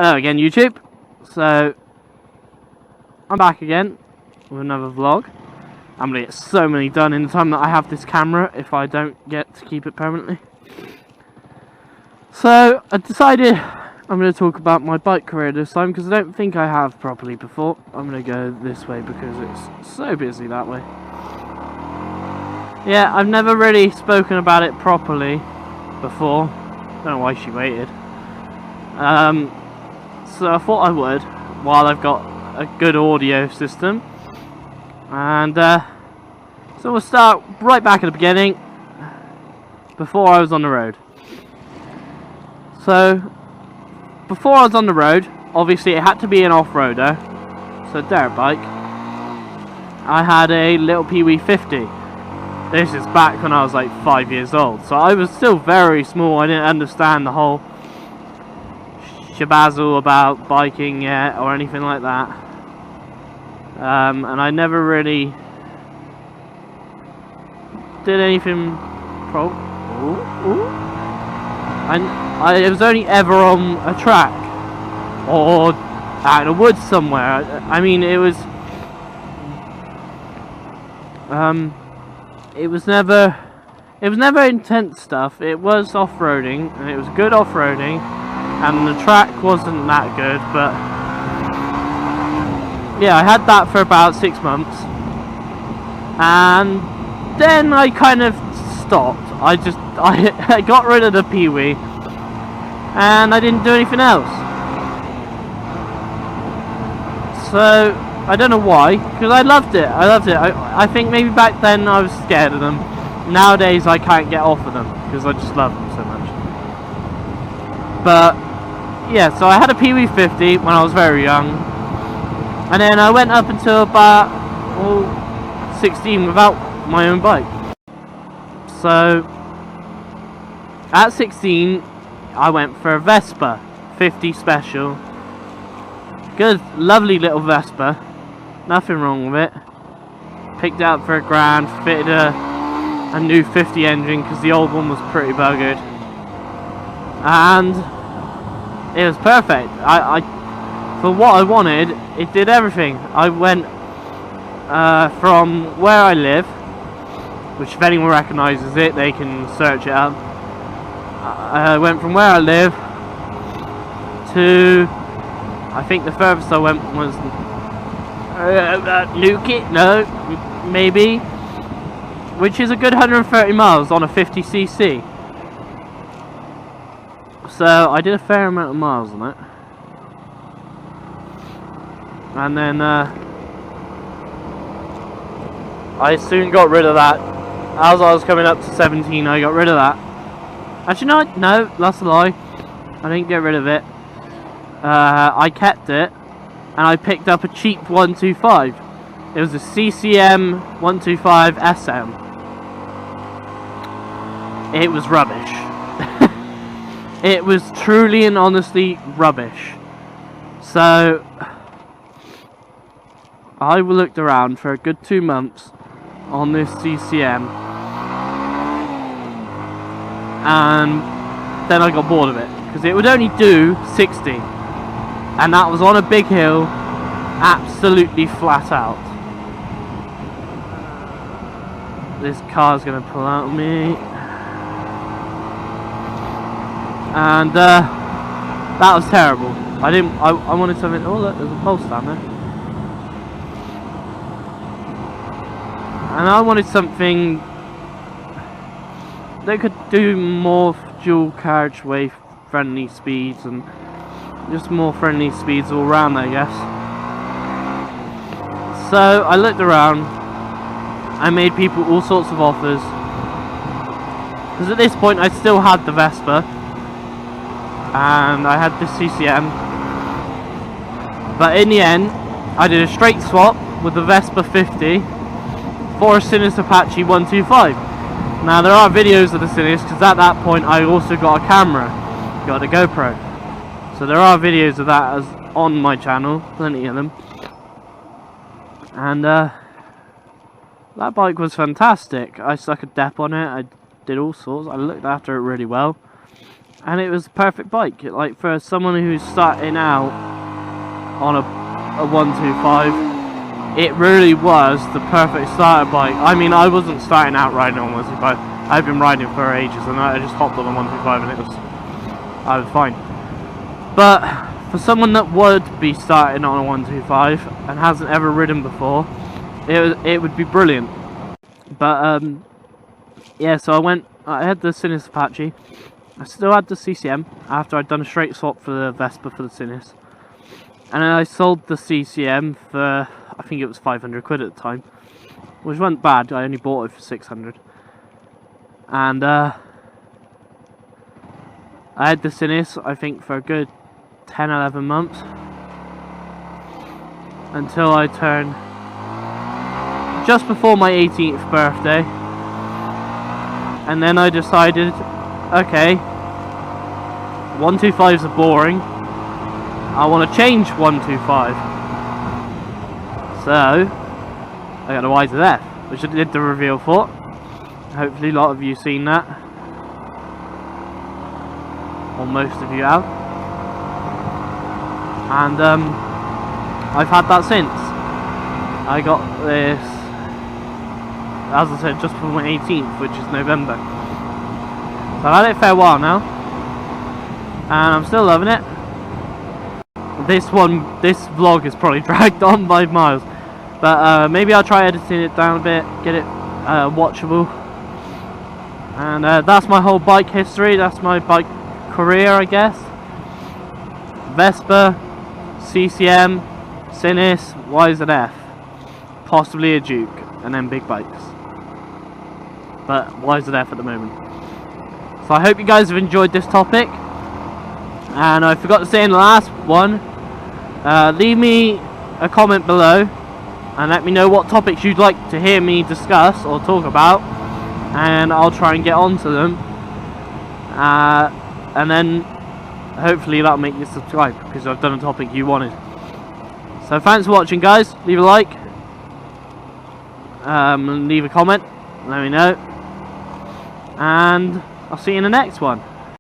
Hello again, YouTube. So I'm back again with another vlog. I'm gonna get so many done in the time that I have this camera if I don't get to keep it permanently. So I decided I'm gonna talk about my bike career this time because I don't think I have properly before. I'm gonna go this way because it's so busy that way. Yeah, I've never really spoken about it properly before. Don't know why she waited. So I thought I would, while I've got a good audio system. And so we'll start right back at the beginning, before I was on the road. So before I was on the road, obviously it had to be an off-roader, so dirt bike. I had a little Pee-wee 50. This is back when I was like 5 years old, so I was still very small. I didn't understand the whole shabazzle about biking yet or anything like that, and I never really did anything it was only ever on a track or out in the woods somewhere. I mean, it was never intense stuff. It was off-roading, and it was good off-roading, and the track wasn't that good, but yeah, I had that for about 6 months, and then I kind of stopped. I got rid of the Pee-wee, and I didn't do anything else. So I don't know why, because I loved it. I think maybe back then I was scared of them. Nowadays I can't get off of them because I just love them so much. But yeah, so I had a Pee-wee 50 when I was very young, and then I went up until about 16 without my own bike. So at 16 I went for a Vespa 50 Special. Good, lovely little Vespa, nothing wrong with it. Picked it up for £1,000, fitted a new 50 engine because the old one was pretty buggered, and it was perfect. I for what I wanted, it did everything. I went from where I live, which if anyone recognises it, they can search it up. I went from where I live to, I think the furthest I went was Newquay, no, maybe, which is a good 130 miles on a 50cc. So I did a fair amount of miles on it. And then I soon got rid of that. As I was coming up to 17, I got rid of that. Actually, no, that's a lie. I didn't get rid of it. I kept it, and I picked up a cheap 125. It was a CCM 125 SM. It was rubbish. It was truly and honestly rubbish. So I looked around for a good 2 months on this CCM, and then I got bored of it because it would only do 60, and that was on a big hill, absolutely flat out. This car's gonna pull out on me, and that was terrible. I wanted something. Oh look, there's a pole stand there. And I wanted something that could do more dual carriageway friendly speeds, and just more friendly speeds all around, I guess. So I looked around, I made people all sorts of offers, because at this point I still had the Vespa and I had the CCM, but in the end I did a straight swap with the Vespa 50 for a Sinus Apache 125. Now there are videos of the Sinus, because at that point I also got a camera, got a GoPro, so there are videos of that as on my channel, plenty of them. And that bike was fantastic. I stuck a dep on it, I did all sorts, I looked after it really well. and it was a perfect bike. Like, for someone who's starting out on a 125, it really was the perfect starter bike. I mean, I wasn't starting out riding on 125. I've been riding for ages, and I just hopped on a 125 and I was fine. But for someone that would be starting on a 125 and hasn't ever ridden before, it would be brilliant. But yeah, so I had the Sinus Apache. I still had the CCM after I'd done a straight swap for the Vespa for the Sinus. And then I sold the CCM for, I think it was 500 quid at the time, which wasn't bad. I only bought it for 600. And I had the Sinus, I think, for a good 10-11 months until I turned just before my 18th birthday, and then I decided, okay, 125s are boring, I want to change 125, so I got a YZF, which I did the reveal for. Hopefully a lot of you seen that, or most of you have. And I've had that since. I got this, as I said, just before my 18th, which is November. So I've had it a fair while now, and I'm still loving it. This vlog is probably dragged on by miles, but maybe I'll try editing it down a bit, get it watchable. And that's my whole bike history. That's my bike career, I guess. Vespa, CCM, Sinus, YZF, possibly a Duke, and then big bikes. But YZF at the moment. So I hope you guys have enjoyed this topic. And I forgot to say in the last one, leave me a comment below and let me know what topics you'd like to hear me discuss or talk about, and I'll try and get onto them. And then hopefully that'll make you subscribe, because I've done a topic you wanted. So thanks for watching, guys. Leave a like, leave a comment, let me know, and I'll see you in the next one.